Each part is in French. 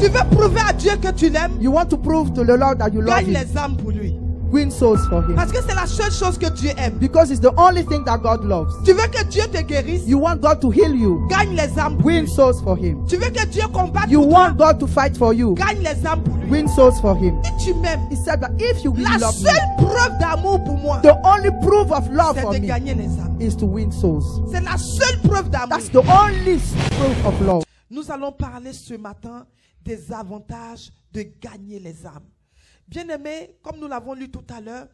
Tu veux prouver à Dieu que tu l'aimes? You want to prove to the Lord that you love Gagne Him. les âmes pour lui. Win souls for Him. Parce que c'est la seule chose que Dieu aime. Because it's the only thing that God loves. Tu veux que Dieu te guérisse? You want God to heal you. Gagne les âmes pour Win lui. souls for Him. Tu veux que Dieu combatte You pour want toi? God to fight for you. Gagne les âmes pour lui. Win souls for Him. Si tu m'aimes, He said that if you really la love me, seule preuve d'amour pour moi, the only proof of love c'est for de me gagner les âmes. is to win souls. C'est la seule preuve d'amour. That's the only proof of love. Nous allons parler ce matin des avantages de gagner les âmes. Bien-aimés, comme nous l'avons lu tout à l'heure,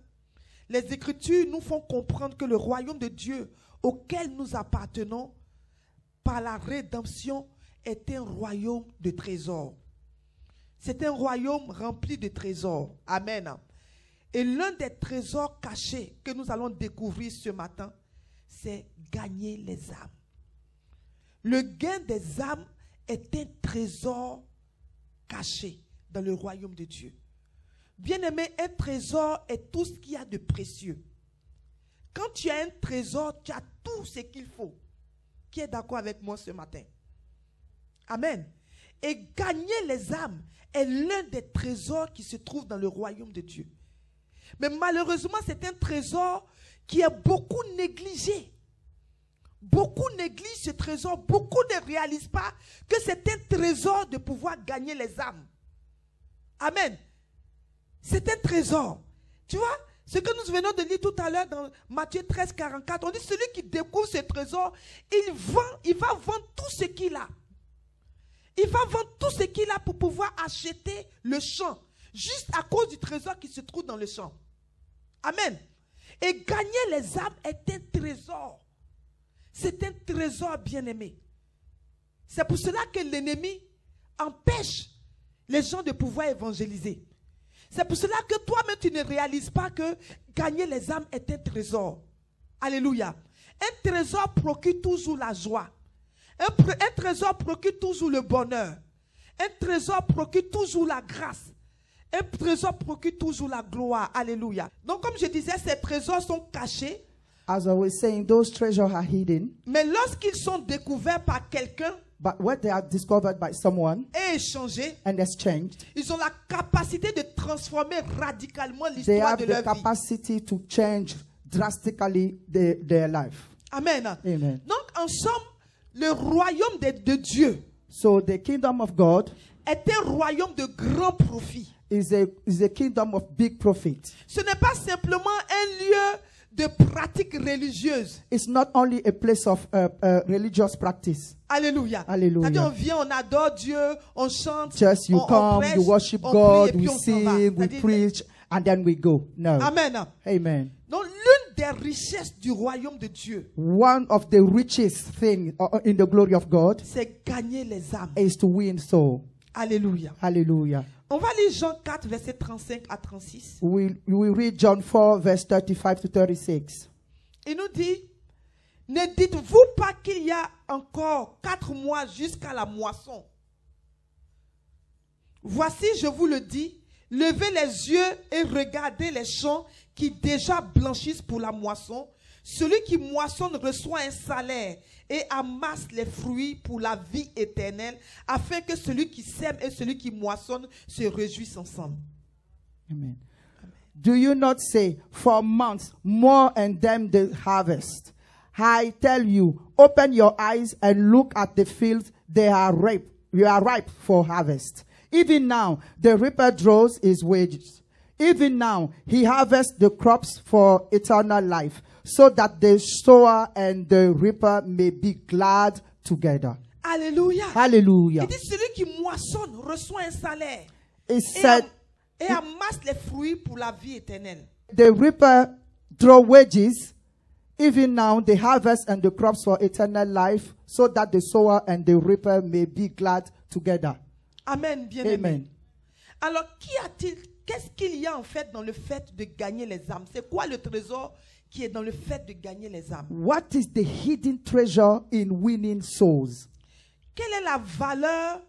les Écritures nous font comprendre que le royaume de Dieu auquel nous appartenons par la rédemption est un royaume de trésors. C'est un royaume rempli de trésors. Amen. Et l'un des trésors cachés que nous allons découvrir ce matin, c'est gagner les âmes. Le gain des âmes est un trésor caché dans le royaume de Dieu. Bien-aimé, un trésor est tout ce qu'il y a de précieux. Quand tu as un trésor, tu as tout ce qu'il faut. Qui est d'accord avec moi ce matin? Amen. Et gagner les âmes est l'un des trésors qui se trouve dans le royaume de Dieu. Mais malheureusement, c'est un trésor qui est beaucoup négligé. Beaucoup négligent ce trésor. Beaucoup ne réalisent pas que c'est un trésor de pouvoir gagner les âmes. Amen. C'est un trésor. Tu vois, ce que nous venons de lire tout à l'heure dans Matthieu 13, 44, on dit celui qui découvre ce trésor, il va vendre tout ce qu'il a. Il va vendre tout ce qu'il a pour pouvoir acheter le champ. Juste à cause du trésor qui se trouve dans le champ. Amen. Et gagner les âmes est un trésor. C'est un trésor bien-aimé. C'est pour cela que l'ennemi empêche les gens de pouvoir évangéliser. C'est pour cela que toi-même tu ne réalises pas que gagner les âmes est un trésor. Alléluia. Un trésor procure toujours la joie. Un trésor procure toujours le bonheur. Un trésor procure toujours la grâce. Un trésor procure toujours la gloire. Alléluia. Donc comme je disais, ces trésors sont cachés. As I was saying, those treasures are hidden. Mais lorsqu'ils sont découverts par quelqu'un, But when they are discovered by someone et échangés, and exchanged, ils ont la capacité de transformer radicalement they l'histoire have de the leur vie. capacity to change drastically their life. Amen. Amen. Donc en somme, le royaume de Dieu So the kingdom of God est un royaume de grand profit. is a kingdom of big profit. Ce n'est pas simplement un lieu de pratique religieuse. It's not only a place of religious practice. Alléluia. Alléluia. C'est-à-dire on vient, on adore Dieu, on chante, Just you on come, prêche, you worship on God, prie et puis we on s'en va. sing, we C'est-à-dire- preach, and then we go. No. Amen. Amen. Donc l'une des richesses du royaume de Dieu, One of the richest things in the glory of God c'est gagner les âmes. is to win soul. Alléluia. Hallelujah. On va lire Jean 4, versets 35 à 36. We read John 4, verse 35 to 36. Il nous dit, ne dites-vous pas qu'il y a encore 4 mois jusqu'à la moisson? Voici, je vous le dis, levez les yeux et regardez les champs qui déjà blanchissent pour la moisson. Celui qui moissonne reçoit un salaire et amasse les fruits pour la vie éternelle, afin que celui qui sème et celui qui moissonne se réjouissent ensemble. Amen. Do you not say, for months more and them the harvest? I tell you, open your eyes and look at the fields, they are ripe. You are ripe for harvest. Even now, the reaper draws his wages. Even now, he harvests the crops for eternal life, so that the sower and the reaper may be glad together. Alléluia. Hallelujah. Il dit, celui qui moissonne reçoit un salaire. It said, Et amasse les fruits pour la vie éternelle. the reaper draw wages, even now the harvest and the crops for eternal life, so that the sower and the reaper may be glad together. Amen, bien-aimé. Amen. Alors, qu'est-ce qu'il y a en fait dans le fait de gagner les âmes? C'est quoi le trésor qui est dans le fait de gagner les âmes? What is the hidden treasure in winning souls? Quelle est la valeur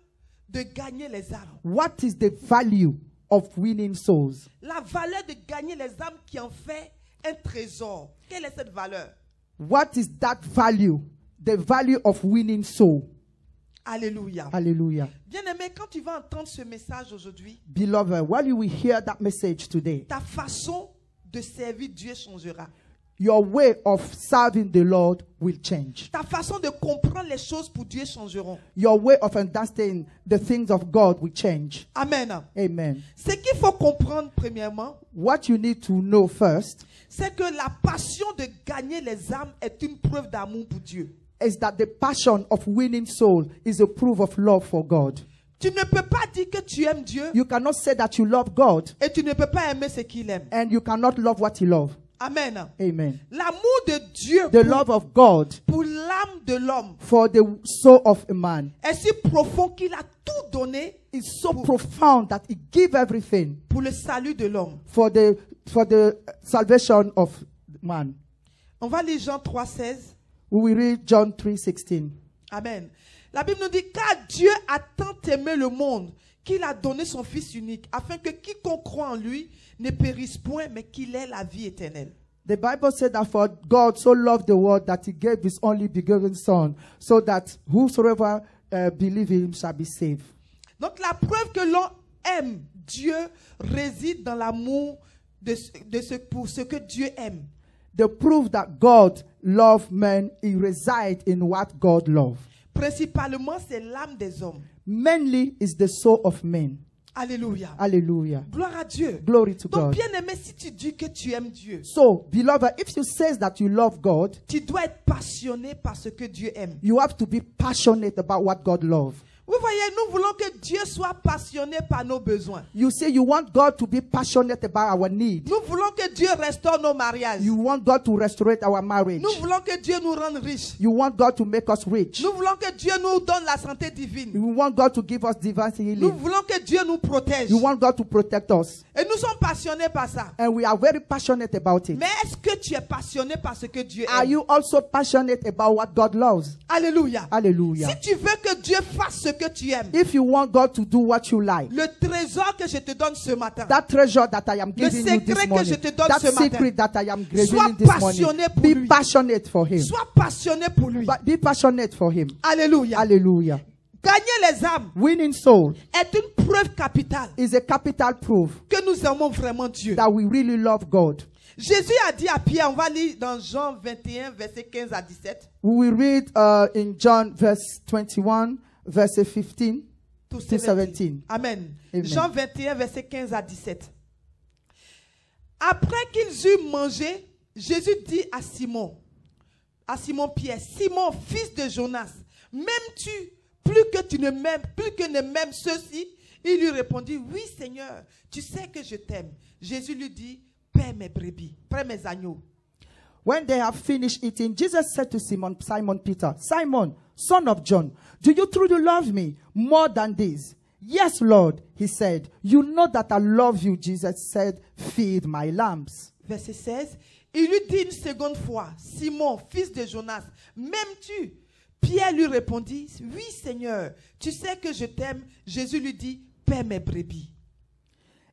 de gagner les âmes? What is the value of winning souls? La valeur de gagner les âmes qui en fait un trésor. Quelle est cette valeur? What is that value? The value of winning soul. Alléluia. Hallelujah. Bien-aimé, quand tu vas entendre ce message aujourd'hui, Beloved, while you will hear that message today, ta façon de servir Dieu changera. your way of serving the Lord will change. Ta façon de comprendre les choses pour Dieu changeront. Your way of understanding the things of God will change. Amen. Amen. Ce qu'il faut comprendre premièrement, What you need to know first c'est que la passion de gagner les âmes est une preuve d'amour pour Dieu. is that the passion of winning soul is a proof of love for God. Tu ne peux pas dire que tu aimes Dieu You cannot say that you love God et tu ne peux pas aimer ce qu'il aime. and you cannot love what you love. Amen. Amen. L'amour de Dieu The love of God pour l'âme de l'homme for the soul of a man est si profond qu'il a tout donné is so profound that he gave everything pour le salut de l'homme. for the salvation of man. On va lire Jean 3,16. We will read John 3:16. Amen. La Bible nous dit, car Dieu a tant aimé le monde qu'il a donné son Fils unique, afin que quiconque croit en lui ne périsse point, mais qu'il ait la vie éternelle. The Bible said that for God so loved the world that he gave his only begotten Son, so that whosoever believe in him shall be saved. Donc la preuve que l'on aime Dieu réside dans l'amour pour ce que Dieu aime. The proof that God loves men, he resides in what God loves. Principalement, c'est l'âme des hommes. Mainly is the soul of men. Alléluia. Hallelujah. Gloire à Dieu. Glory to Donc, God. bien aimé, si tu dis que tu aimes Dieu, So, beloved, if you say that you love God, tu dois être passionné par ce que Dieu aime. you have to be passionate about what God loves. Vous voyez, nous voulons que Dieu soit passionné par nos besoins. You say you want God to be passionate about our needs. Nous voulons que Dieu restaure nos mariages. You want God to restore our marriage. Nous voulons que Dieu nous rende riches. You want God to make us rich. Nous voulons que Dieu nous donne la santé divine. You want God to give us divine Nous healing. voulons que Dieu nous protège. You want God to protect us. Et nous sommes passionnés par ça. And we are very passionate about it. Mais est-ce que tu es passionné par ce que Dieu Are aime? you also passionate about what God loves? Alléluia. Hallelujah. Si tu veux que Dieu fasse ce que tu aimes, If you want God to do what you like, le trésor que je te donne ce matin, that treasure that I am giving you secret this que morning, je te donne that ce matin, secret that I am sois revealing this passionné morning, pour be lui. passionate for Him. sois passionné pour lui. Be passionate for Him. Alléluia. Hallelujah. Gagner les âmes Winning soul est une preuve capitale is a capital proof que nous aimons vraiment Dieu. that we really love God. Jésus a dit à Pierre, on va lire dans Jean 21, verset 15 à 17. We will read in John verse 21, verse 15 To to 17. Amen. Amen. Jean 21, verset 15 à 17. Après qu'ils eurent mangé, Jésus dit à Simon Pierre, Simon, fils de Jonas, m'aimes-tu plus que ne m'aiment ceux-ci? Il lui répondit, oui Seigneur, tu sais que je t'aime. Jésus lui dit, paie mes brebis, paie mes agneaux. When they have finished eating, Jesus said to Simon Peter, Simon, son of John, do you truly love me more than this? Yes, Lord, he said. You know that I love you. Jesus said, feed my lambs. Verset 16, il lui dit une seconde fois, Simon, fils de Jonas, m'aimes-tu? Pierre lui répondit, oui Seigneur, tu sais que je t'aime. Jésus lui dit, paie mes brebis.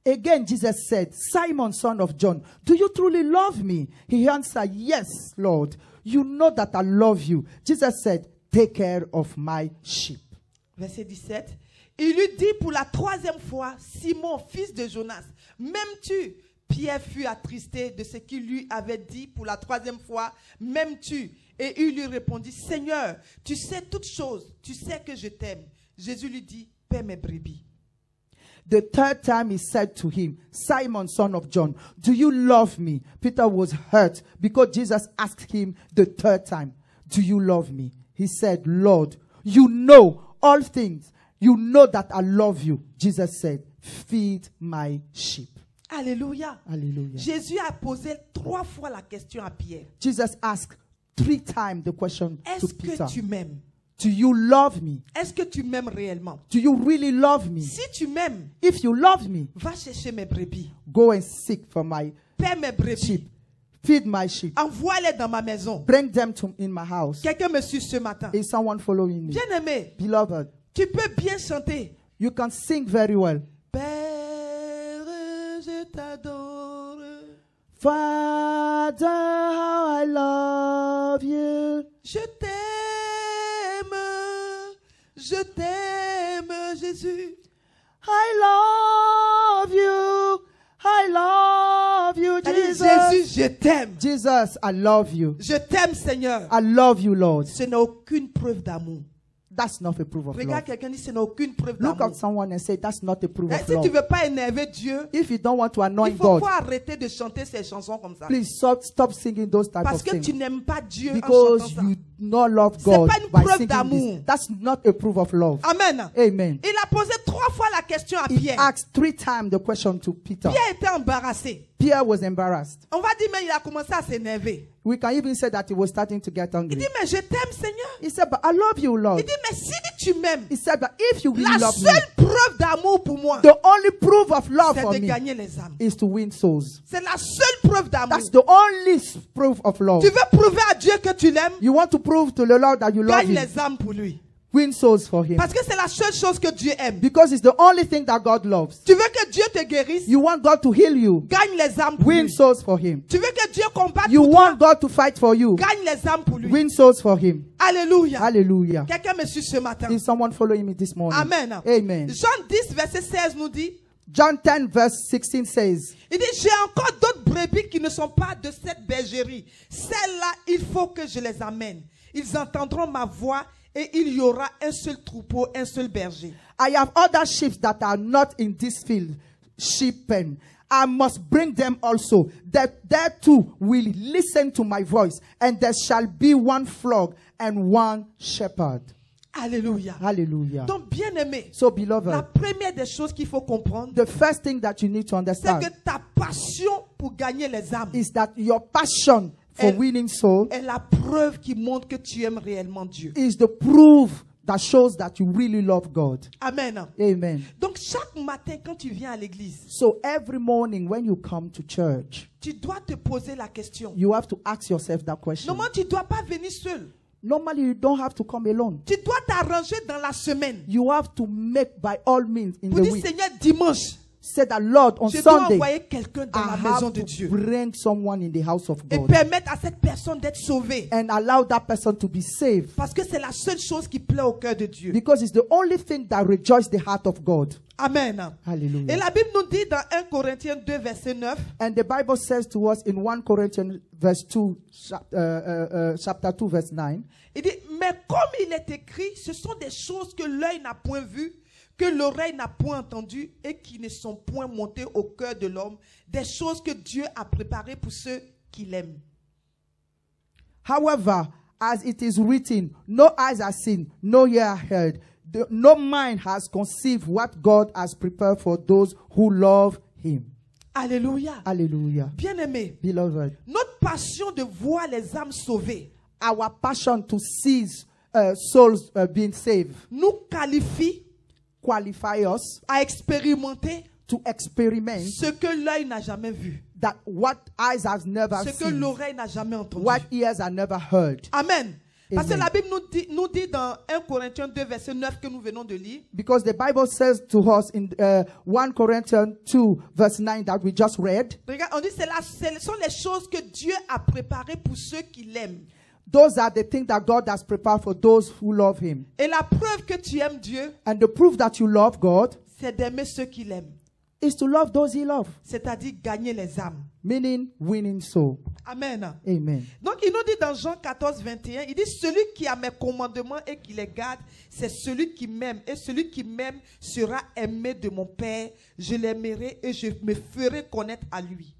Again, Jesus said, Simon, son of John, do you truly love me? He answered, yes, Lord. You know that I love you. Jesus said, take care of my sheep. Verset 17, il lui dit pour la troisième fois, Simon, fils de Jonas, m'aimes-tu? Pierre fut attristé de ce qu'il lui avait dit pour la troisième fois, m'aimes-tu? Et il lui répondit, Seigneur, tu sais toutes choses, tu sais que je t'aime. Jésus lui dit, paie mes brebis. The third time he said to him, Simon, son of John, do you love me? Peter was hurt because Jesus asked him the third time, do you love me? He said, Lord, you know all things. You know that I love you. Jesus said, feed my sheep. Alléluia. Hallelujah. Jésus a posé 3 fois la question à Pierre. Jesus asked 3 times the question Est-ce to Peter. que tu m'aimes? Do you love me? Est-ce que tu m'aimes réellement? Do you really love me? Si tu m'aimes, If you love me, va chercher mes brebis. go and seek for my Paie mes brebis. sheep. Feed my sheep. Envoie-les dans ma maison. Bring them to in my house. Quelqu'un me suit ce matin. Is someone following me? Bien-aimé, Beloved, tu peux bien chanter. you can sing very well. Père, je t'adore. Father, how I love you. Je t'aime. Je t'aime, Jésus. I love you. I love you, Allez, Jesus. Jésus, je t'aime. Jesus, I love you. Je t'aime, Seigneur. I love you, Lord. Ce n'est aucune preuve d'amour. That's not a proof of Regarde love. quelqu'un dit, ce n'est aucune preuve Look d'amour. at someone and say, that's not a proof Eh, of si tu ne love. veux pas énerver Dieu, If you don't want to il annoy faut God, pas arrêter de chanter ces chansons comme ça. please stop singing those type Parce of que tu things. n'aimes pas Dieu en Because chantant ça. you not love C'est God pas une by preuve singing d'amour. this. That's not a proof of love. Amen. Amen. Il a posé 3 fois la question à He Pierre. asked 3 times the question to Peter. Pierre était embarrassé. Pierre was embarrassed. On va dire, mais il a commencé à s'énerver. We can even say that he was starting to get Il angry. dit, mais je t'aime, Seigneur. He said, but I love you, Lord. Il dit, mais si tu m'aimes, He said, but if you really la love me, seule preuve d'amour pour moi, the only proof of love c'est for de me gagner les âmes. is to win souls. C'est la seule preuve d'amour. That's the only proof of love. Tu veux prouver à Dieu que tu l'aimes? You want to prove to the Lord that you love Gagne him. les âmes pour lui. Win souls for him. Parce que c'est la seule chose que Dieu aime. Because it's the only thing that God loves. Tu veux que Dieu te guérisse? You want God to heal you. Gagne les âmes pour Win lui. souls for him. Tu veux que Dieu combatte You pour toi? want God to fight for you. Gagne les âmes pour lui. Win souls for him. Alléluia. Hallelujah. Quelqu'un me suit ce matin. Is someone following me this morning? Amen. Amen. Jean 10, verset 16 nous dit, John 10 verse 16 says, il dit, j'ai encore d'autres brebis qui ne sont pas de cette bergerie. Celles-là, il faut que je les amène. Ils entendront ma voix et il y aura un seul troupeau, un seul berger. I have other sheep that are not in this field, sheep pen. I must bring them also, that they too will listen to my voice, and there shall be one flock and one shepherd. Alléluia. Hallelujah. Donc, bien aimé, So, la beloved, première des choses qu'il faut comprendre, the first thing that you need to c'est understand que ta passion pour gagner les âmes is that your passion for winning soul est la preuve qui montre que tu aimes réellement Dieu. is the proof that shows that you really love God. Amen. Amen. Donc, chaque matin, quand tu viens à l'église, So every morning when you come to church, tu dois te poser la question. you have to ask yourself that question. Normalement, tu ne dois pas venir seul. Normally, you don't have to come alone. Tu dois t'arranger dans la semaine. You have to make by all means in Pour the dire, week. Seigneur, dimanche, Say that, Lord, on je dois Sunday, envoyer quelqu'un dans I la maison have de to Dieu. bring someone in the house of Et God permettre à cette personne d'être sauvée. and allow that person to be saved. Parce que c'est la seule chose qui plaît au cœur de Dieu. Because it's the only thing that rejoices the heart of God. Amen. Et Hallelujah. la Bible nous dit dans 1 Corinthiens 2, verset 9, And the Bible says to us in 1 Corinthians verse 2, chapter 2, verse 9, il dit, mais comme il est écrit, ce sont des choses que l'œil n'a point vues, que l'oreille n'a point entendues et qui ne sont point montées au cœur de l'homme, des choses que Dieu a préparées pour ceux qui l'aiment. however, as it is written, no eyes have seen, no ear heard, no mind has conceived what God has prepared for those who love him. Alléluia. Hallelujah. Bien-aimé, Beloved, notre passion de voir les âmes sauvées our passion to see souls being saved nous qualifie qualify us à expérimenter to experiment ce que l'œil n'a jamais vu, that what eyes have never ce que seen, l'oreille n'a jamais entendu. what ears have never heard. Amen. Parce que Amen. la Bible nous dit dans 1 Corinthiens 2, verset 9 que nous venons de lire, Because the Bible says to us in 1 Corinthians 2 verse 9 that we just read, regarde, on dit ce sont les choses que Dieu a préparées pour ceux qui l'aiment. those are the things that God has prepared for those who love him. Et la preuve que tu aimes Dieu, And the proof that you love God c'est d'aimer ceux qui l'aiment. is to love those he loves, C'est-à-dire gagner les âmes. meaning winning soul. Amen. Amen. Donc il nous dit dans Jean 14, 21, il dit, celui qui a mes commandements et qui les garde, c'est celui qui m'aime. Et celui qui m'aime sera aimé de mon Père. Je l'aimerai et je me ferai connaître à lui.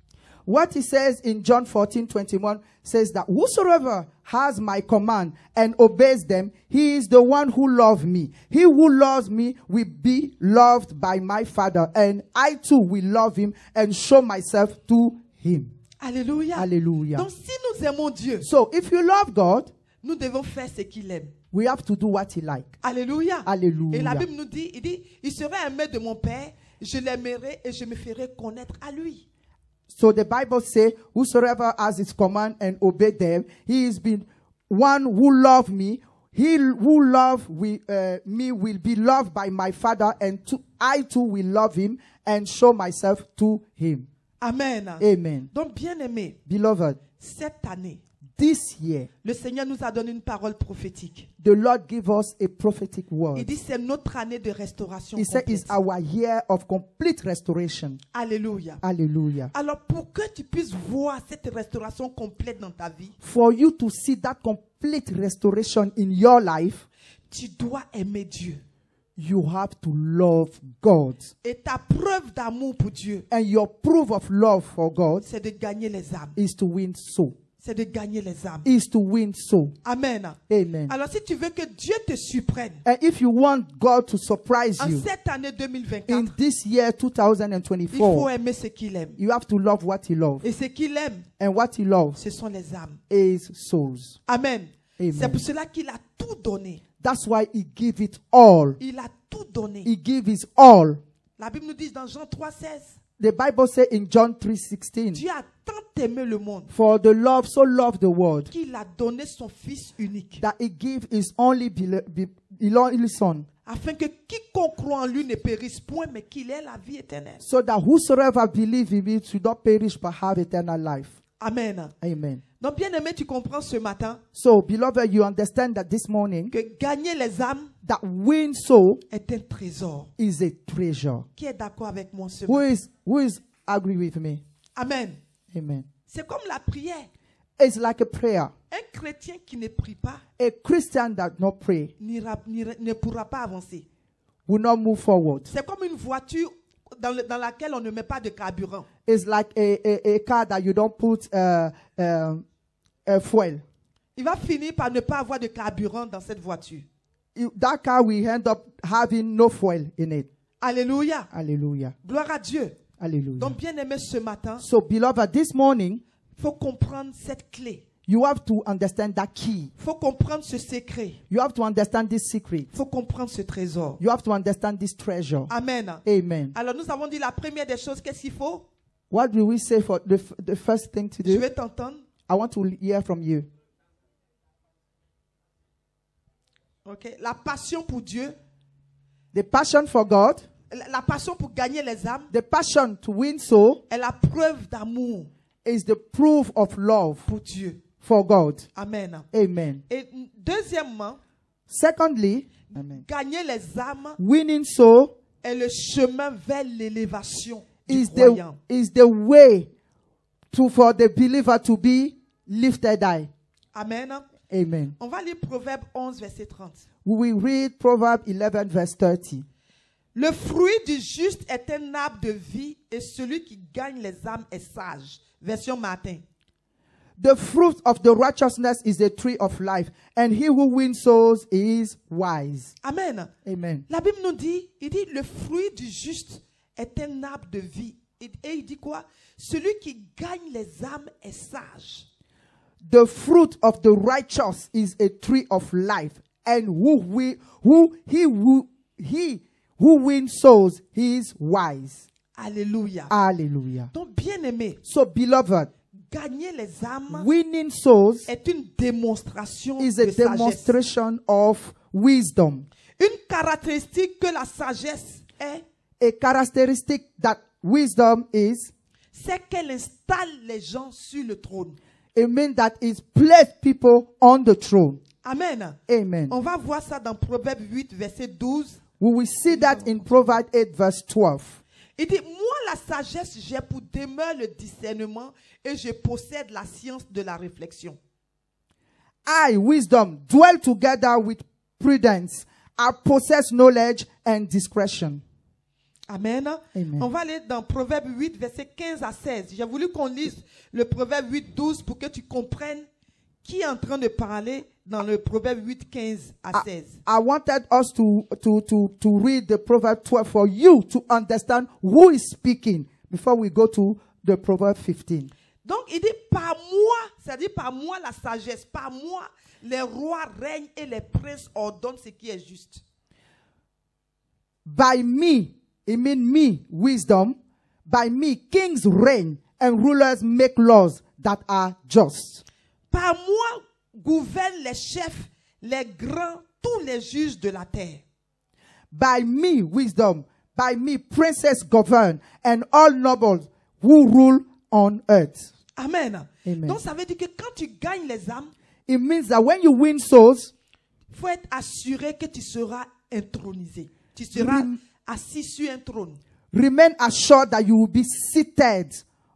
What he says in John 14:21 says that whosoever has my command and obeys them, he is the one who loves me. He who loves me will be loved by my Father, and I too will love him and show myself to him. Alléluia. Hallelujah. Donc si nous aimons Dieu, So if you love God, nous devons faire ce qu'il aime. we have to do what he likes. Alléluia. Hallelujah. Et la Bible nous dit, il sera aimé de mon Père, je l'aimerai et je me ferai connaître à lui. So the Bible says, whosoever has his command and obey them, he is been one who love me. He who love me will be loved by my Father, and I too will love him and show myself to him. Amen. Amen. Donc bien aimé, Beloved, cette année, this year, le Seigneur nous a donné une parole prophétique. the Lord give us a prophetic Il word. dit c'est notre année de restauration He said it's complète. our year of complete restoration. Alléluia. Hallelujah. Alors pour que tu puisses voir cette restauration complète dans ta vie, For you to see that complete restoration in your life, tu dois aimer Dieu. you have to love God. Et ta preuve d'amour pour Dieu, And your proof of love for God c'est de gagner les âmes. is to win soul. C'est de gagner les âmes. Is to win soul. Amen. Amen. Alors si tu veux que Dieu te surprenne And if you want God to surprise en you cette année in 2024, this year il faut 2024, aimer ce qu'il aime. you have to love what he loves. Et ce qu'il aime, And what he loves ce sont les âmes. is souls. Amen. Amen. C'est pour cela qu'il a tout donné. That's why he gave it all. Il a tout donné. He gave his all. La Bible nous dit dans Jean 3,16, The Bible says in John 3:16, Dieu a tant aimé le monde for the love so loved the world qu'il a donné son Fils unique, that he gave his only only son, afin que quiconque croit en lui ne périsse point, mais qu'il ait la vie éternelle. so that whosoever believes in him should not perish but have eternal life. Amen. Amen. Donc bien aimé, tu comprends ce matin So, beloved, you understand that this morning, que gagner les âmes that win soul est un trésor. is a treasure. Qui est d'accord avec moi ce Who matin? is agree with me? Amen. Amen. C'est comme la prière. It's like a prayer. Un chrétien qui ne prie pas A Christian that not pray ne pourra pas avancer. will not move forward. C'est comme une voiture dans laquelle on ne met pas de carburant. It's like a car that you don't put fuel. Il va finir par ne pas avoir de carburant dans cette voiture. That car will end up having no fuel in it. Alléluia. Hallelujah. Gloire à Dieu. Hallelujah. Donc bien aimé ce matin, So, beloved, this morning, il faut comprendre cette clé. you have to understand that key. Il faut comprendre ce secret. You have to understand this secret. Il faut comprendre ce trésor. You have to understand this treasure. Amen. Amen. Alors nous avons dit la première des choses, qu'est-ce qu'il faut? What do we say for the first thing to Je do? vais t'entendre. I want to hear from you. Okay. La passion pour Dieu, The passion for God, la passion pour gagner les âmes the passion to win soul est la preuve d'amour is the proof of love pour Dieu. for God. Amen. Amen. Et deuxièmement, Secondly, amen, gagner les âmes winning soul est le chemin vers l'élévation du is croyant. the way for the believer to be lifted high. Amen. Amen. On va lire Proverbe 11, verset 30. We will read Proverbs 11 verse 30. Le fruit du juste est un arbre de vie et celui qui gagne les âmes est sage. Version Martin. The fruit of the righteousness is a tree of life, and he who wins souls is wise. Amen. Amen. La Bible nous dit, il dit le fruit du juste est un arbre de vie. Et il dit quoi? Celui qui gagne les âmes est sage. The fruit of the righteous is a tree of life, and he who wins souls, he is wise. Alléluia. Hallelujah. Donc, bien aimé, So, beloved, gagner les âmes winning souls est une démonstration is a de sagesse. demonstration of wisdom. Une caractéristique que la sagesse est, A characteristic that wisdom is, c'est qu'elle installe les gens sur le trône. it means that it places people on the throne. Amen. Amen. On va voir ça dans Proverbe 8, verset 12. We will see that in Proverbs 8 verse 12. Il dit, moi la sagesse, j'ai pour demeure le discernement et je possède la science de la réflexion. I, wisdom, dwell together with prudence. I possess knowledge and discretion. Amen. Amen. On va aller dans Proverbe 8, verset 15 à 16. J'ai voulu qu'on lise le Proverbe 8, 12 pour que tu comprennes qui est en train de parler dans le Proverbe 8, 15 à 16. I wanted us to read the Proverbs 12 for you to understand who is speaking before we go to the Proverbs 15. Donc, il dit, par moi, c'est-à-dire par moi la sagesse, par moi les rois règnent et les princes ordonnent ce qui est juste. By me, it means me, wisdom. By me, kings reign and rulers make laws that are just. Par moi gouvernent les chefs, les grands, tous les juges de la terre. By me, wisdom. By me, princes govern and all nobles who rule on earth. Amen. Amen. Donc ça veut dire que quand tu gagnes les âmes, It means that when you win souls, il faut être assuré que tu seras intronisé. Tu seras Mm. assis sur un trône. remain assured that you will be seated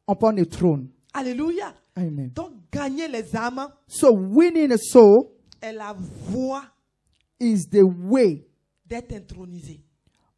upon a throne. Alléluia. Amen. Donc gagner les âmes So winning a soul est la voie is the way d'être intronisé.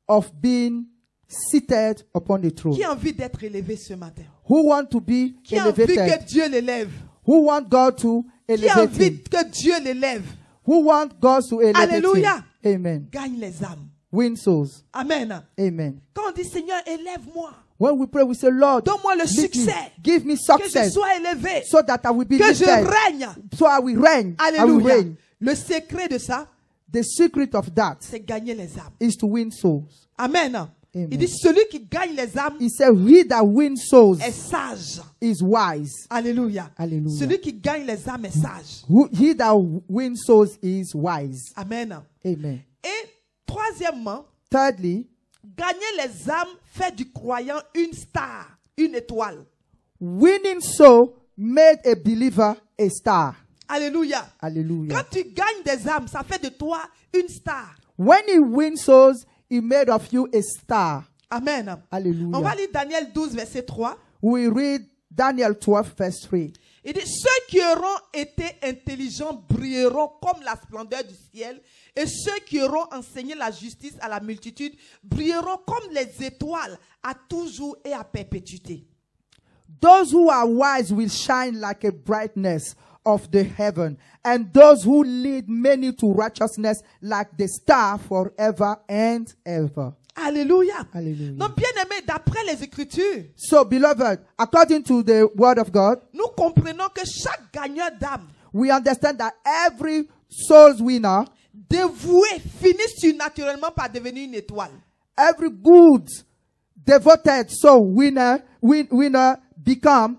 of being seated upon a throne. Qui a envie d'être élevé ce matin? Who want to be Qui a envie elevated? que Dieu l'élève? Who want God to Qui a elevate envie him? que Dieu l'élève? Who want God to elevate Alléluia. him? Amen. Gagne les âmes. Win souls. Amen. Amen. Quand on dit Seigneur, élève-moi. When we pray, we say, Lord, Donne-moi le lead me. succès. Give me Que je success sois élevé. so that I will be Que je lifted. règne. So I will reign. I will Alléluia. reign. Le secret de ça, The secret of that c'est gagner les âmes. is to win souls. Amen. Amen. Il dit celui qui gagne les âmes He said, he that wins souls est sage. is wise. Alléluia. Alléluia. Celui qui gagne les âmes est sage. He that wins souls is wise. Amen. Amen. Et troisièmement, Thirdly, gagner les âmes fait du croyant une star, une étoile. winning soul made a believer a star. Alléluia. Hallelujah. Quand tu gagnes des âmes, ça fait de toi une star. When he wins souls, he made of you a star. Amen. On va Hallelujah. lire Daniel 12, verset 3. We read Daniel 12, verse 3. Il dit, ceux qui auront été intelligents brilleront comme la splendeur du ciel, et ceux qui auront enseigné la justice à la multitude brilleront comme les étoiles à toujours et à perpétuité. Those who are wise will shine like a brightness of the heaven, and those who lead many to righteousness like the star forever and ever. Alléluia. Hallelujah. Donc, bien aimé, d'après les Écritures, So, beloved, according to the word of God, nous comprenons que chaque gagneur d'âme we understand that every soul's winner, dévoué finit surnaturellement par devenir une étoile. every good, devoted soul winner will become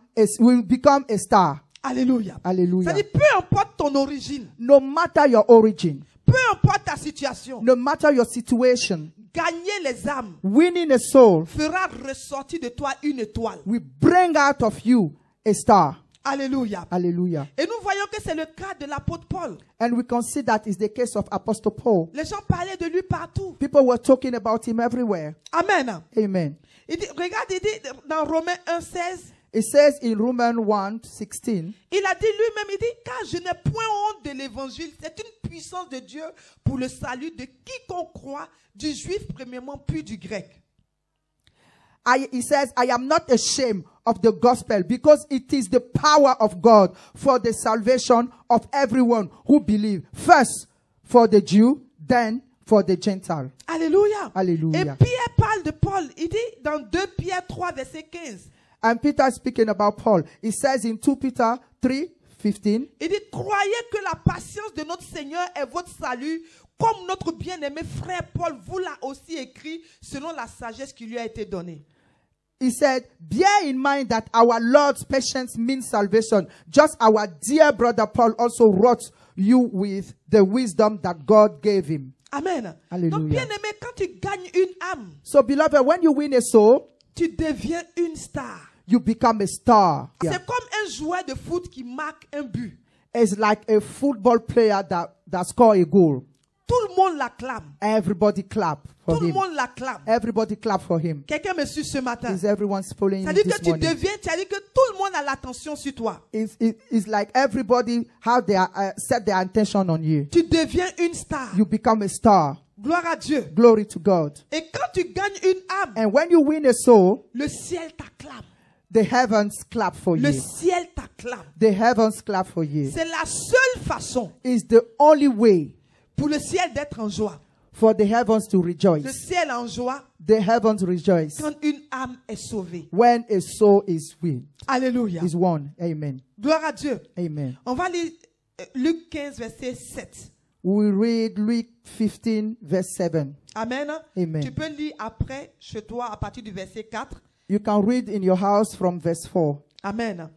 a star. Alléluia. Hallelujah. C'est-à-dire, peu importe ton origine, No matter your origin, peu importe ta situation, no matter your situation, gagner les âmes winning a soul fera ressortir de toi une étoile. will bring out of you a star. Alléluia. Hallelujah. Et nous voyons que c'est le cas de l'apôtre Paul. And we can see that is the case of Apostle Paul. Les gens parlaient de lui partout. People were talking about him everywhere. Amen. Amen. Il dit, regarde, il dit dans Romains 1,16, It says in Romans 1:16, il a dit lui-même, il dit, car je n'ai point honte de l'évangile. C'est une puissance de Dieu pour le salut de quiconque croit, du juif premièrement, puis du grec. he says, I am not ashamed of the gospel because it is the power of God for the salvation of everyone who believes. First for the Jew, then for the Gentile. Alléluia. Alléluia. Et Pierre parle de Paul. Il dit dans 2 Pierre 3, verset 15. And Peter speaking about Paul, he says in 2 Peter 3:15, Il dit, croyez que la patience de notre Seigneur est votre salut, comme notre bien-aimé frère Paul vous l'a aussi écrit, selon la sagesse qui lui a été donnée. he said, bear in mind that our Lord's patience means salvation, just our dear brother Paul also wrote you with the wisdom that God gave him. Amen. Alléluia. Donc, bien-aimé, quand tu gagnes une âme, So beloved, when you win a soul, tu deviens une star. you become a star. Yeah. C'est comme un joueur de foot qui marque un but. It's like a football player that score a goal. Tout le monde l'acclame. Everybody clap for Tout le him. monde l'acclame. Everybody clap for him. Quelqu'un me suit ce matin. Is everyone following Ça him dit que this tu morning? deviens, ça dit que tout le monde a l'attention sur toi. It's like everybody have their set their attention on you. Tu deviens une star. You become a star. Gloire à Dieu. Glory to God. Et quand tu gagnes une âme, And when you win a soul, le ciel t'acclame. the heavens clap for Le you. ciel t'acclame. The heavens clap for you. C'est la seule façon It's the only way pour le ciel d'être en joie. for the heavens to Le rejoice. ciel en joie The heavens rejoice quand une âme est sauvée. when a soul is Alléluia. won. Amen. Gloire à Dieu. Amen. On va lire Luc 15, verset 7. We read Luke 15, verse 7. Amen. Amen. Tu peux lire après chez toi à partir du verset 4. You can read in your house from verse 4. Amen.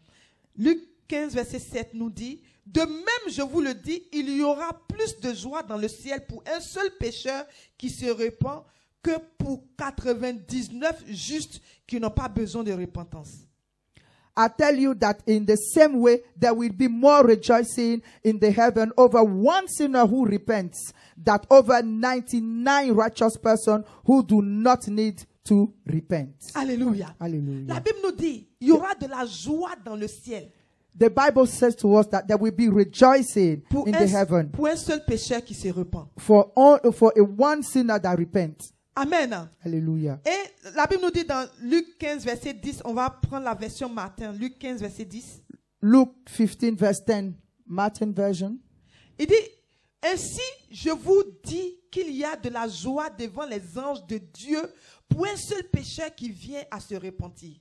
Luc 15, verset 7 nous dit, de même, je vous le dis, il y aura plus de joie dans le ciel pour un seul pécheur qui se repent que pour 99 justes qui n'ont pas besoin de repentance. I tell you that in the same way, there will be more rejoicing in the heaven over one sinner who repents than over 99 righteous persons who do not need to repent. Alléluia. Hallelujah. La Bible nous dit, il y aura de la joie dans le ciel The Bible says to us that there will be rejoicing in the heaven pour un seul pécheur qui se repent. for a one sinner that repents. Amen. Hallelujah. Et la Bible nous dit dans Luc 15, verset 10, on va prendre la version Martin, Luc 15, verset 10. Luke 15 verse 10, Martin version. Il dit, ainsi je vous dis qu'il y a de la joie devant les anges de Dieu pour un seul pécheur qui vient à se repentir.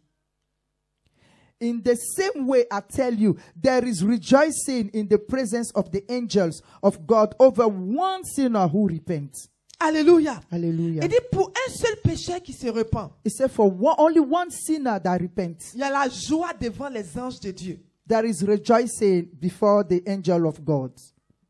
In the same way, I tell you, there is rejoicing in the presence of the angels of God over one sinner who repents. Alléluia. Hallelujah. Il dit pour un seul pécheur qui se repent, He said, for only one sinner that repents, il y a la joie devant les anges de Dieu. there is rejoicing before the angel of God.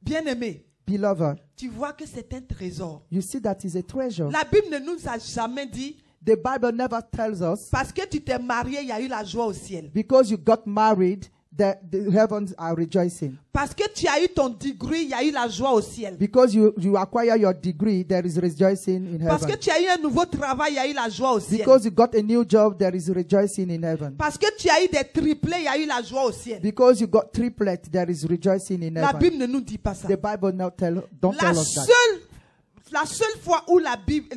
Bien-aimé, Beloved, tu vois que c'est un trésor. you see that is a treasure. La Bible ne nous a jamais dit, The Bible never tells us parce que tu t'es marié, il y a eu la joie au ciel. because you got married that the heavens are rejoicing. Parce que tu as eu ton degree, il y a eu la joie au ciel. Because you acquire your degree, there is rejoicing in Parce que heaven. tu as eu un nouveau travail, il y a eu la joie au ciel. Because you got a new job, there is rejoicing in heaven. Parce que tu as eu des triplés, il y a eu la joie au ciel. Because you got triplet, there is rejoicing in La heaven. Bible ne nous dit pas ça. The Bible don't La tell us that. la seule fois où la Bible,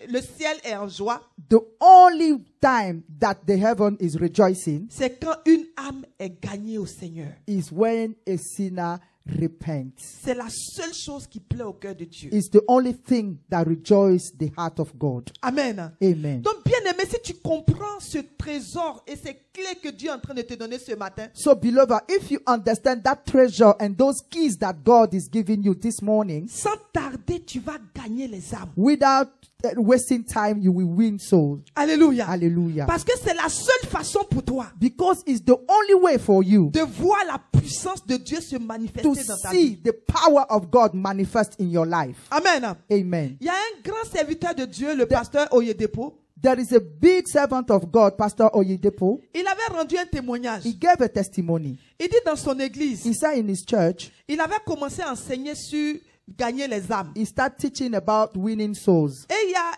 le ciel est en joie, The only time that the heaven is rejoicing c'est quand une âme est gagnée au Seigneur. is when a sinner repents. C'est la seule chose qui plaît au cœur de Dieu. It's the only thing that rejoices the heart of God. Amen. Amen. Donc, bien aimé, si tu comprends ce trésor et ces clés que Dieu est en train de te donner ce matin, So, beloved, if you understand that treasure and those keys that God is giving you this morning, sans tarder, tu vas gagner les âmes. without wasting time, you will win souls. Alléluia. Hallelujah. Parce que c'est la seule façon pour toi Because it's the only way for you de voir la puissance de Dieu se manifester to dans ta see vie. the power of God manifest in your life. Amen. Amen. Il y a un grand serviteur de Dieu, le pasteur Oyedepo. There is a big servant of God, Pastor Oyedepo. Il avait rendu un témoignage. He gave a testimony. Il dit dans son église, He said in his church, il avait commencé à enseigner sur gagner les âmes. he started teaching about winning souls. Et il y a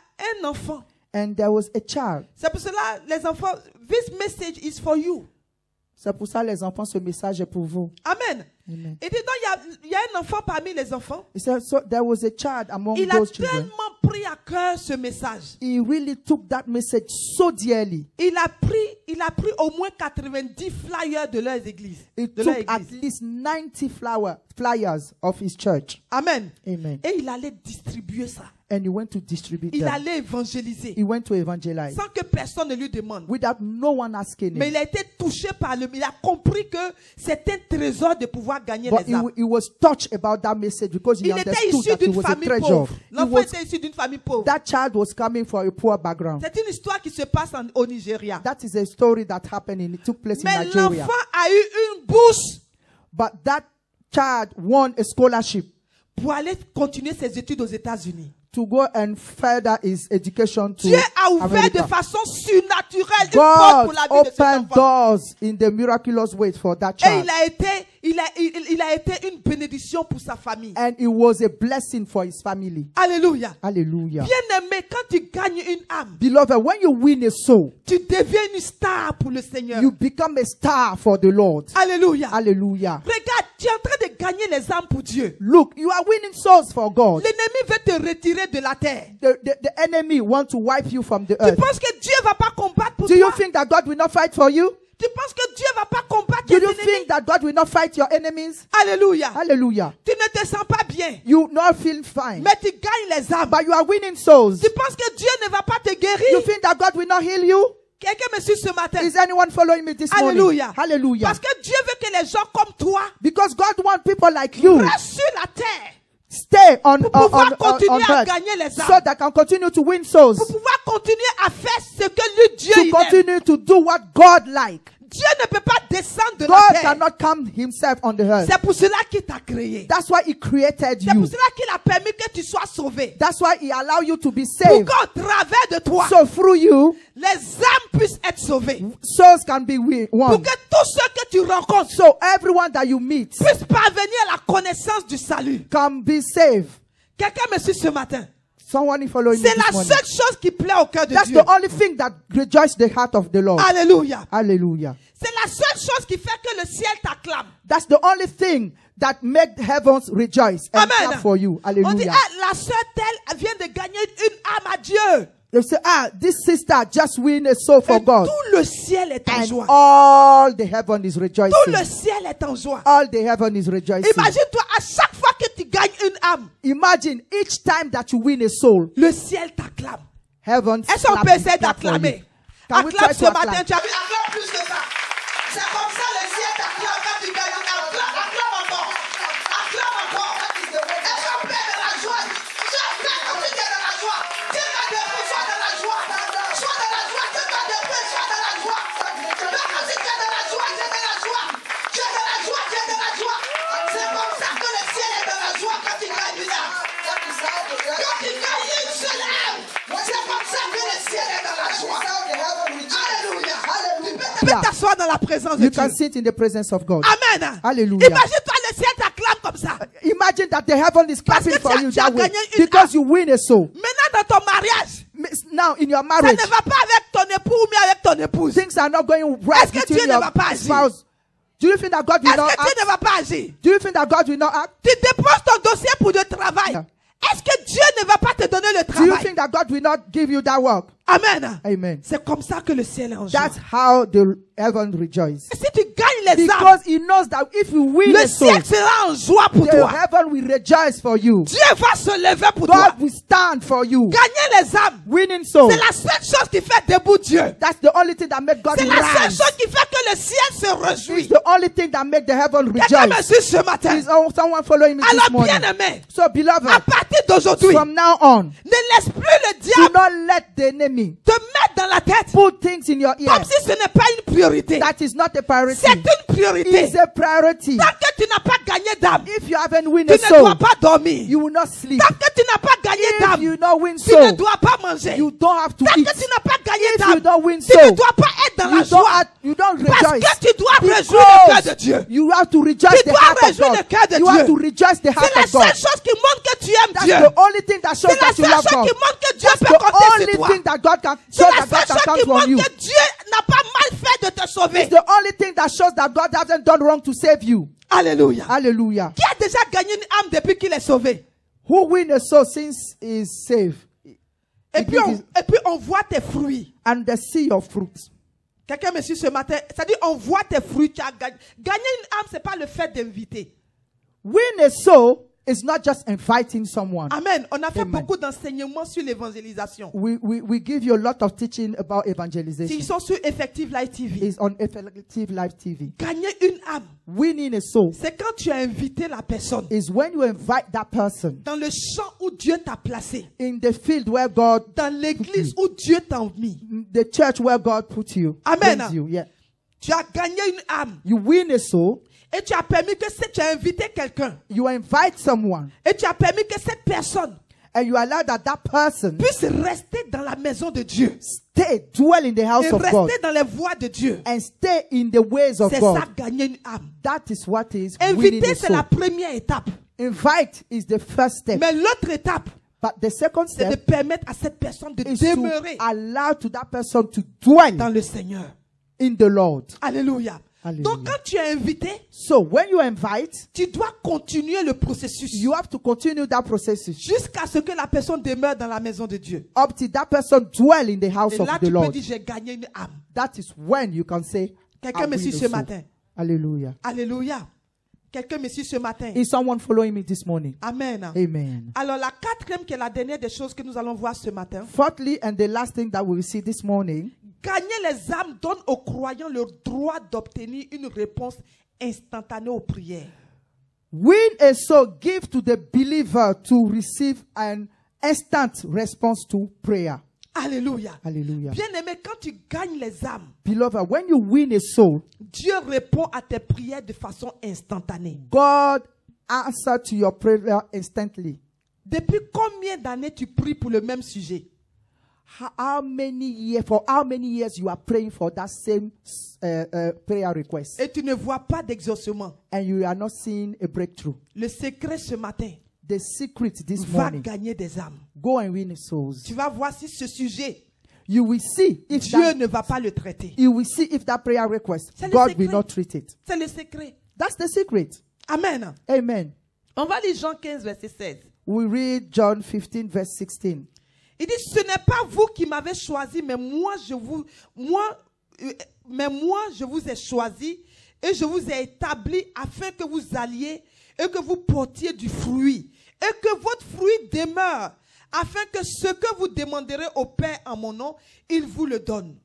un enfant. And there was a child. C'est pour cela, les enfants, this message is for you. C'est pour ça, les enfants, ce message est pour vous. Amen. Amen. Il dit, donc, il y a un enfant parmi les enfants. He said, so there was a child among Il a those children. tellement pris à cœur ce message. He really took that message so dearly. Il a pris au moins 90 flyers de leurs églises. He De leur took at église. least 90 flyers of his church. Amen. Amen. Et il allait distribuer ça. And he went to distribute Il them. allait évangéliser. He went to evangelize Sans que personne ne lui demande. without no one asking Mais him. il a été touché par il a compris que c'est un trésor de pouvoir gagner But les âmes. he was touched about that message because he Il était understood issu that it d'une was a famille treasure. pauvre. He L'enfant was, était issu d'une famille pauvre. that child was coming from a poor background. C'est une histoire qui se passe au Nigeria. That is a story that happened it took place in Mais Nigeria. l'enfant a eu une bourse But that child won a scholarship pour aller continuer ses études aux États-Unis. to go and further his education to Dieu a ouvert America. de façon surnaturelle une porte pour God la vie de cet opened enfant. doors in the miraculous ways for that Et child. il a été une bénédiction pour sa famille. And it was a blessing for his family. Alléluia. Hallelujah. Bien-aimé, quand tu gagnes une âme, Beloved, when you win a soul, tu deviens une star pour le Seigneur. you become a star for the Lord. Alléluia. Hallelujah. Regarde, tu es en train de gagner les âmes pour Dieu. Look, you are winning souls for God. L'ennemi veut te retirer de la terre. The enemy want to wipe you from the Tu earth. penses que Dieu va pas combattre pour Do you toi? think that God will not fight for you? Tu penses que Dieu va pas combattre Do tes you ennemis? think that God will not fight your enemies? Alléluia. Hallelujah. Tu ne te sens pas bien, You not feel fine, mais tu gagnes les âmes. but you are winning souls. Tu penses que Dieu ne va pas te You guérir? think that God will not heal you? Quelqu'un me suit ce matin. Is anyone following me this morning? Alléluia. Hallelujah. Parce que Dieu veut que les gens comme toi Because God wants people like you restent sur la terre stay on pour pouvoir continuer à earth gagner les so âmes. that can continue to win souls, Pour pouvoir continuer à faire ce que lui, Dieu, to il aime. continue to do what God like. Dieu ne peut pas descendre de la God terre. cannot come himself on the earth. C'est pour cela qu'il t'a créé. That's why he created C'est pour you. cela qu'il a permis que tu sois sauvé. That's why he allowed you to be Pour saved. qu'au travers de toi, So through you, les âmes puissent être sauvés. souls can be Pour won. que tous ceux que tu rencontres So everyone that you meet puissent parvenir à la connaissance du salut. can be saved. Quelqu'un me suit ce matin. Someone is following me C'est this la morning. seule chose qui plaît au cœur de That's Dieu. the only thing that rejoices the heart of the Lord. Alléluia. Hallelujah. C'est la seule chose qui fait que le ciel t'acclame. That's the only thing that makes heavens rejoice and Amen. clap for you. On dit, Hallelujah. ah, la sœur telle vient de gagner une âme à Dieu. They say, this sister just win a soul for Et God. tout le ciel est en And joie. all the heaven is Tout rejoicing. le ciel est en joie. All the heaven is rejoicing. Imagine-toi, à chaque fois que tu gagnes une âme, Imagine each time that you win a soul, le ciel t'acclame. heaven Est-ce qu'on peut essayer clap for you. d'acclamer? Can we Acclame try ce to matin, acclaim? tu as vu, acclame plus que ça. C'est comme ça le ciel t'acclame quand tu gagnes une âme. Acclame encore. Acclame encore. Est-ce qu'on peut de la joie? J'appelle quand tu es de la joie. Dieu t'a dépris, sois de la joie. Sois de la joie, Dieu t'a dépris, sois de la joie. Donc quand tu es de la joie, tu es de la joie. Tu es de la joie, tu es de la joie. C'est comme ça que le ciel est de la joie quand tu gagnes une âme. Quand tu gagnes une seule âme, c'est comme ça que le ciel est de la joie. Alléluia. Tu peux t'asseoir dans la présence de You Dieu. can sit in the presence of God. Amen. Hallelujah. Imagine-toi, le ciel t'acclame comme ça. Imagine that the heaven is Parce clapping que for tu as- you tu as that way gagné une because you win a soul. Maintenant, dans ton mariage, Now in your ça marriage, ne va pas avec ton époux ou bien avec ton épouse. things are not going right Est-ce que between Dieu ne your va pas agir? spouse. Do you think that God will Est-ce not que Dieu act? ne va pas agir? Do you think that God will not act? Tu déposes ton dossier pour le travail. Yeah. Est-ce que Dieu ne va pas te donner le Do you travail? think that God will not give you that work? Amen. Amen. C'est comme ça que le ciel est en joie. That's how the heaven rejoices. Et si tu gagnes les âmes, Because he knows that if you win le a soul, ciel sera en joie pour the toi. heaven will rejoice for you. Dieu va se lever pour toi. God will stand for you. Gagner les âmes, Winning soul. c'est la seule chose qui fait debout Dieu. That's the only thing that makes God C'est la seule rise. chose qui fait que le ciel se It's réjouit. the only thing that makes the heaven Quelqu'un me rejoice. suit ce matin. Is someone following me this Alors, morning? bien aimé, So, beloved, à partir d'aujourd'hui, from now on, ne laisse plus le do diable not let the enemy te mettre dans la tête put things in your ear. comme si ce n'est pas une priorité. That is not a priority. C'est une priorité. It's a priority. Tant que tu n'as pas gagné d'âme, If you haven't win tu a ne dois soul, pas dormir. you will not sleep. Tant que tu n'as pas gagné If d'âme, you don't win tu ne soul, dois pas manger. you don't have to Tant eat. que tu n'as pas gagné If you d'âme, don't win tu ne soul, dois pas être dans la you joie. don't Parce rejoice. que tu dois réjouir le cœur de Dieu. You have to rejoice Tu the dois heart of réjouir God. le cœur de You Dieu. have to rejoice the C'est heart la of God. seule chose qui montre que tu aimes That's Dieu. the only thing that shows C'est la that you seule love chose God. qui montre que Dieu That's peut the compter only sur toi. thing that God can C'est show la that God seule can chose count qui on you. montre que Dieu n'a pas mal fait de te sauver. It's the only thing that shows that God hasn't done wrong to save you. Alléluia. Hallelujah. Qui a déjà gagné une âme depuis qu'il est sauvé? Who win a soul since he is saved? Et puis on voit tes fruits. And they see your fruits. Quelqu'un me suit ce matin. C'est-à-dire, on voit tes fruits. Tu as gagné. Gagner une âme, c'est pas le fait d'inviter. Win a soul is not just inviting someone. Amen. On a fait Amen. beaucoup d'enseignements sur l'évangélisation. We give you a lot of teaching about evangelization. S'ils sont sur Effective Life TV. It's on Effective Live TV. Gagner une âme, Winning a soul c'est quand tu as invité la personne is when you invite that person dans le champ où Dieu t'a placé, in the field where God, dans l'église où Dieu t'a mis. the church where God put you. Amen. Brings you. Yeah. Tu as gagné une âme You win a soul. et tu as permis que tu as invité quelqu'un You invite someone et tu as permis que cette personne and you allow that person puisse rester dans la maison de Dieu dwell in the house et of God rester dans les voies de Dieu. and stay in the ways of C'est God. ça, gagner une âme. That is what is winning Inviter, a c'est soul. la première étape. Invite is the first step. Mais l'autre étape, But the second c'est de step permettre à cette personne de is demeurer to allow to that person to dwell dans le Seigneur. in the Lord. Alléluia. Alléluia. Donc quand tu es invité, So when you invite, tu dois continuer le processus you have to continue that process jusqu'à ce que la personne demeure dans la maison de Dieu. up till that person dwell in the house Et of là, the tu peux Lord. dire, j'ai gagné une âme. That is when you can say, Quelqu'un I me win suit the ce soul. matin. Hallelujah. Alléluia. Quelqu'un me suit ce matin. Is someone following me this morning? Amen. Amen. Alors la quatrième, qui est la dernière des choses que nous allons voir ce matin. Fourthly, and the last thing that we will see this morning, Gagner les âmes donne aux croyants le droit d'obtenir une réponse instantanée aux prières. win a soul, give to the believer to receive an instant response to prayer. Alléluia. Hallelujah. Bien-aimé, quand tu gagnes les âmes, Beloved, when you win a soul, Dieu répond à tes prières de façon instantanée. God answers to your prayer instantly. Depuis combien d'années tu pries pour le même sujet? how many years you are praying for that same prayer request, et tu ne vois pas d'exaucement. and you are not seeing a breakthrough. Le secret ce matin The secret this va morning, gagner des âmes. go and win souls. Tu vas voir si ce sujet, You will see if Dieu that, ne va pas le traiter. you will see if that prayer request, C'est le God secret. will not treat it. C'est le secret. That's the secret. Amen. Amen. On va lire Jean 15, verset 16. We read John 15, verse 16. Il dit, ce n'est pas vous qui m'avez choisi, mais moi je vous ai choisi et je vous ai établi afin que vous alliez et que vous portiez du fruit et que votre fruit demeure, afin que ce que vous demanderez au Père en mon nom, il vous le donne.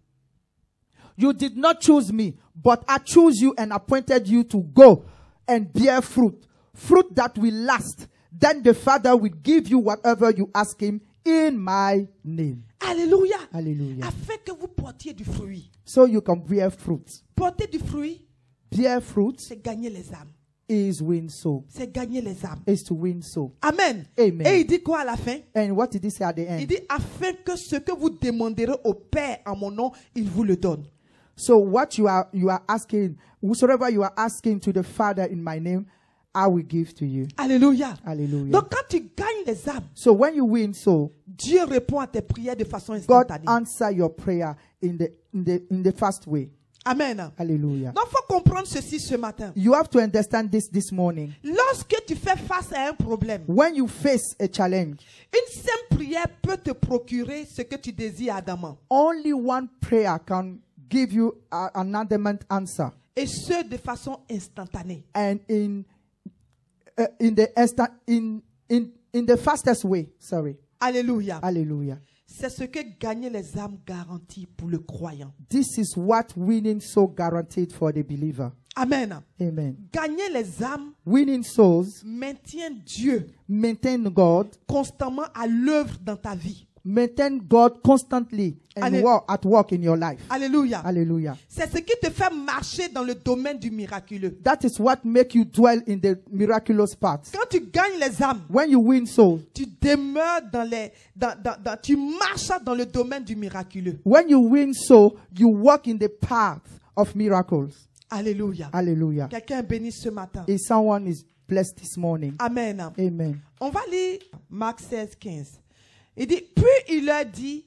You did not choose me, but I chose you and appointed you to go and bear fruit, fruit that will last. Then the Father will give you whatever you ask him in my name. Alléluia. Hallelujah. Afin que vous portiez du fruit. So you can bear fruit. Porter du fruit, Bear fruit c'est gagner les âmes. is win soul. C'est gagner les âmes. Is to win soul. Amen. Amen. Et il dit quoi à la fin? And what did he say at the Il end? dit, afin que ce que vous demanderez au Père en mon nom, il vous le donne. So what you are asking, whatsoever you are asking to the Father in my name, I will give to you. Alléluia. Hallelujah. Donc quand tu gagnes les âmes, So when you win soul, Dieu répond à tes prières de façon God instantanée. answer your prayer in the fast way. Amen. Hallelujah. Donc il faut comprendre ceci ce matin. You have to understand this morning. Lorsque tu fais face à un problème, When you face a challenge, une simple prière peut te procurer ce que tu désires ardemment. only one prayer can give you an adamant answer, Et ce, de façon instantanée. and in the fastest way. Sorry. Alléluia. Hallelujah. C'est ce que gagner les âmes garantit pour le croyant. This is what winning soul guaranteed for the believer. Amen. Amen. Gagner les âmes Winning souls, maintient Dieu maintain God, constamment à l'œuvre dans ta vie. maintain God constantly and at work in your life. Alléluia. Hallelujah. C'est ce qui te fait marcher dans le domaine du miraculeux. That is what make you dwell in the miraculous parts. Quand tu gagnes les âmes, When you win souls, tu demeures tu marches dans le domaine du miraculeux. when you win soul, you walk in the path of miracles. Alléluia. Hallelujah. Quelqu'un est béni ce matin. If someone is blessed this morning. Amen. Amen. On va lire Marc 16, 15. Il dit, puis il leur dit,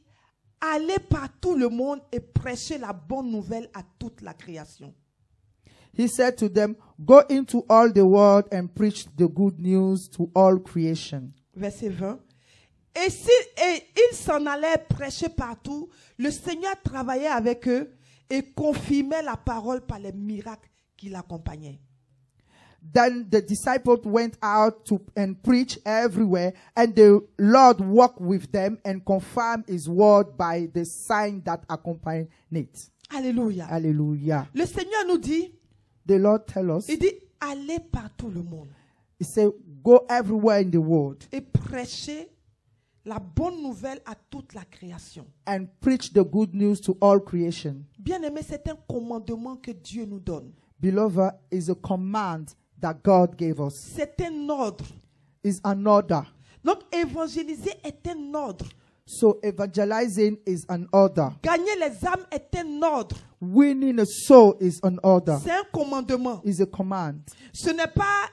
allez par tout le monde et prêchez la bonne nouvelle à toute la création. He said to them, go into all the world and preach the good news to all creation. Verset 20. Et ils s'en allaient prêcher partout, le Seigneur travaillait avec eux et confirmait la parole par les miracles qui l'accompagnaient. Then the disciples went out and preached everywhere, and the Lord walked with them and confirmed his word by the sign that accompanied it. Alléluia. Hallelujah. Le Seigneur nous dit, The Lord tell us, il dit, allez par tout le monde he said, go everywhere in the world et prêchez la bonne nouvelle à toute la création. and preach the good news to all creation. Bien-aimé, c'est un commandement que Dieu nous donne. Beloved, is a command that God gave us. C'est un ordre. Is an order. Donc, évangéliser est un ordre. So evangelizing is an order. Gagner les âmes est un ordre. Winning a soul is an order. C'est un commandement. Is a command. Ce n'est pas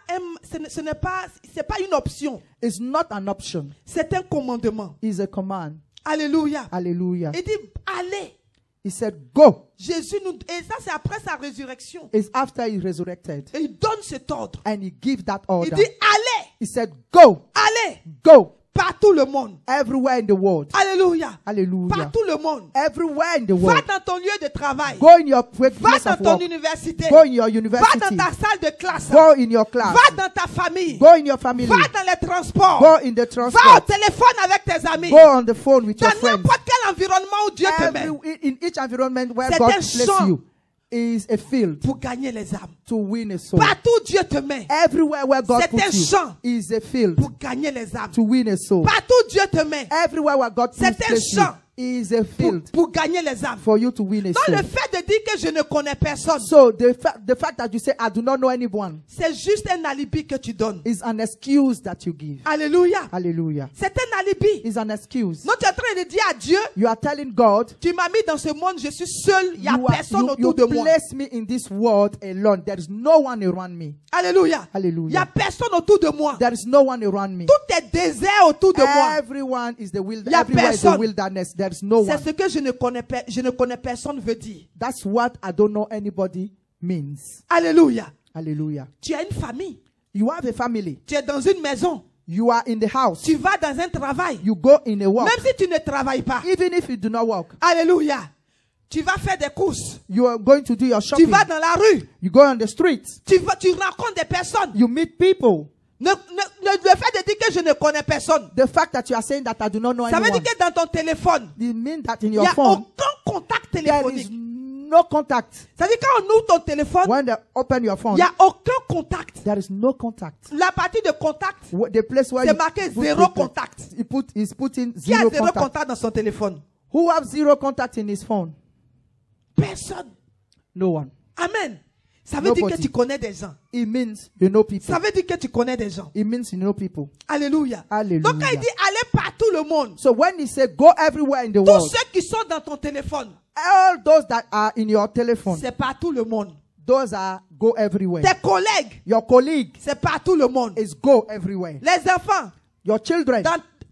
une option. It's not an option. C'est un commandement. Is a command. Alléluia. Hallelujah. Il dit, allez. He said, go. Jésus nous, et ça c'est après sa résurrection. It's after he resurrected. Et il donne cet ordre. And he gave that Il order. dit, allez. He said, go. Allez. Go. Partout le monde. Everywhere in the world. Alléluia. Hallelujah. Partout le monde. Everywhere in the Va world. dans ton lieu de travail. Go in your Va place dans of ton work. université. Go in your Va university. dans ta salle de classe. Go in your class. Va dans ta famille. Go in your family. Va dans les transports. Go in the Va au transport. téléphone avec tes amis. Go on the phone with your Dans friends. n'importe quel environnement où Dieu te met. In each environment where C'est God un places champ. you is a field Pour gagner les âmes. to win a soul. Partout où Dieu te met. Everywhere where God C'est un puts you champ. is a field Pour gagner les âmes. to win a soul. Partout où Dieu te met. Everywhere where God C'est un places you champ. is a field pour gagner les âmes. for you to win a Donc soul. le fait de dire que je ne connais personne, So the fact that you say, I do not know anyone, c'est juste un alibi que tu donnes. is an excuse that you give. Alléluia. Hallelujah. C'est un alibi. Is an excuse. Donc tu es en train de dire à Dieu, You are telling God, tu m'as mis dans ce monde, je suis seul, il n'y a you, personne autour de moi. place me in this world alone. There is no one around me. Alléluia. Il n'y a Hallelujah. personne autour de moi. There is no one around me. Tout est désert autour de moi. Everyone is the Y a everywhere is the personne. wilderness. There is no C'est one. ce que je ne connais personne veut dire. That's what I don't know anybody means. Alléluia. Hallelujah. Tu as une famille. You have a family. Tu es dans une maison. You are in the house. Tu vas dans un travail. You go in a work. Même si tu ne travailles pas. Even if you do not work, Alléluia. Tu vas faire des courses. you are going to do your Tu shopping. vas dans la rue. You go on the streets. Tu rencontres des personnes. You meet people. Le fait de dire que je ne connais personne, The fact that you are saying that I do not know ça veut anyone, dire que dans ton téléphone, it means that in il n'y your a phone, aucun contact there is téléphonique. no contact. Ça veut dire quand on ouvre ton téléphone, When they open your il phone, n'y a aucun contact. there is no contact. La partie de contact, The place where c'est you marqué put zéro the- contact. is putting Qui a zero zéro contact. contact dans son téléphone? Who have zero contact in his phone? Personne. No one. Amen. Ça veut dire que Nobody. tu connais des gens. It means you know people. Ça veut dire que tu connais des gens. It means you know people. Alléluia. Hallelujah. Donc quand il dit allez partout le monde, So when he said go everywhere in the tous world, ceux qui sont dans ton téléphone, all those that are in your telephone, c'est partout le monde. those are go everywhere. Tes collègues, Your colleague c'est partout le monde. is go everywhere. Les enfants, Your children,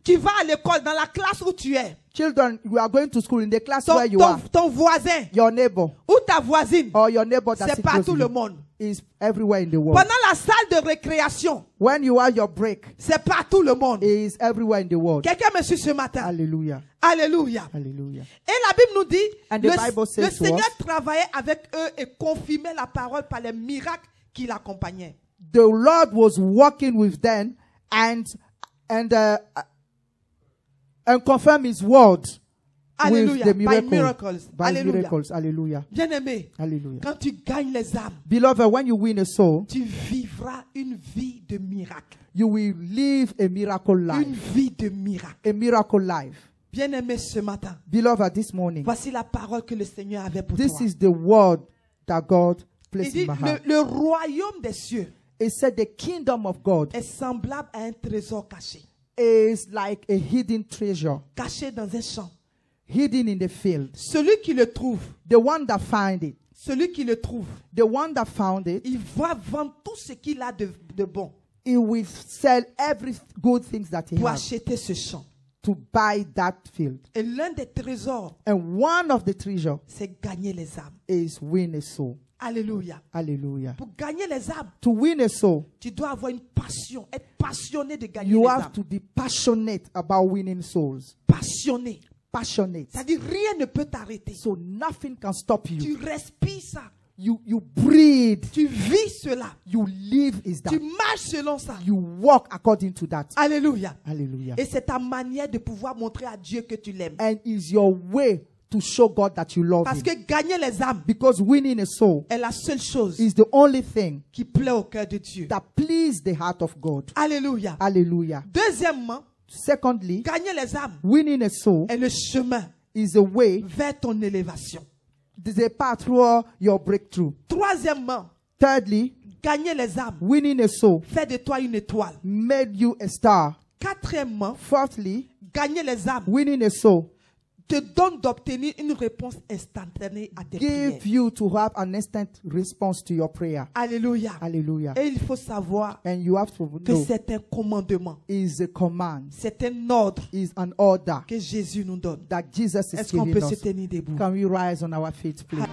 tu vas à l'école, dans la classe où tu es. children, you are going to school in the class where you are. Ton voisin Your neighbor ou ta voisine, or your neighbor that c'est sits partout close to le you monde. is everywhere in the world. Pendant la salle de récréation, When you are your break, c'est partout le monde. is everywhere in the world. Quelqu'un me suit ce matin. Hallelujah. Alléluia. Hallelujah. Et la Bible nous dit, And the Bible says le to Seigneur us, travaillait avec eux et confirmait la parole par les miracles qui l'accompagnaient. the Lord was working with them and confirm his word Alléluia. with the By miracle. miracles. By Alléluia. miracles. Hallelujah. Bien-aimé, Hallelujah. quand tu gagnes les âmes, Beloved, when you win a soul, tu vivras une vie de miracle. you will live a miracle Une life. vie de miracle. A miracle life. Bien-aimé, ce matin, Beloved, this morning, voici la parole que le Seigneur avait pour this toi. is the word that God Il placed dit, in my heart. le royaume des cieux It said the kingdom of God est semblable à un trésor caché. is like a hidden treasure, Caché dans un champ. hidden in the field. Celui qui le trouve, The one that find it, celui qui le trouve, the one that found it, il va vendre tout ce qu'il a de bon he will sell every good things that he pour has acheter ce champ. to buy that field. Et l'un des trésors, And one of the treasure c'est gagner les âmes. is win a soul. Alléluia. Hallelujah. Pour gagner les âmes, To win a soul, tu dois avoir une passion, être passionné de gagner you les have âmes. to be passionate about winning souls. Passionné. Passionate. C'est-à-dire rien ne peut t'arrêter. So nothing can stop you. Tu respires ça. You breathe. Tu vis cela. You live is that. Tu marches selon ça. You walk according to that. Alléluia. Hallelujah. Et c'est ta manière de pouvoir montrer à Dieu que tu l'aimes. And is your way to show God that you love Parce him. que gagner les âmes Because winning a soul est la seule chose is the only thing qui plaît au cœur de Dieu. that pleases the heart of God. Alléluia. Hallelujah. Deuxièmement, Secondly, gagner les âmes winning a soul est le chemin is a way, vers ton élévation. the path through your breakthrough. Troisièmement, Thirdly, gagner les âmes winning a soul fait de toi une étoile. made you a star. Quatrièmement, Fourthly, gagner les âmes winning a soul te donne d'obtenir une réponse instantanée à tes prières. give you to have an instant response to your prayer. Alléluia. Hallelujah. Et il faut savoir And you have to que know c'est un commandement, is a command, c'est un ordre is an order que Jésus nous donne. that Jesus is Est-ce qu'on giving peut se us. tenir debout? Can we rise on our feet, please?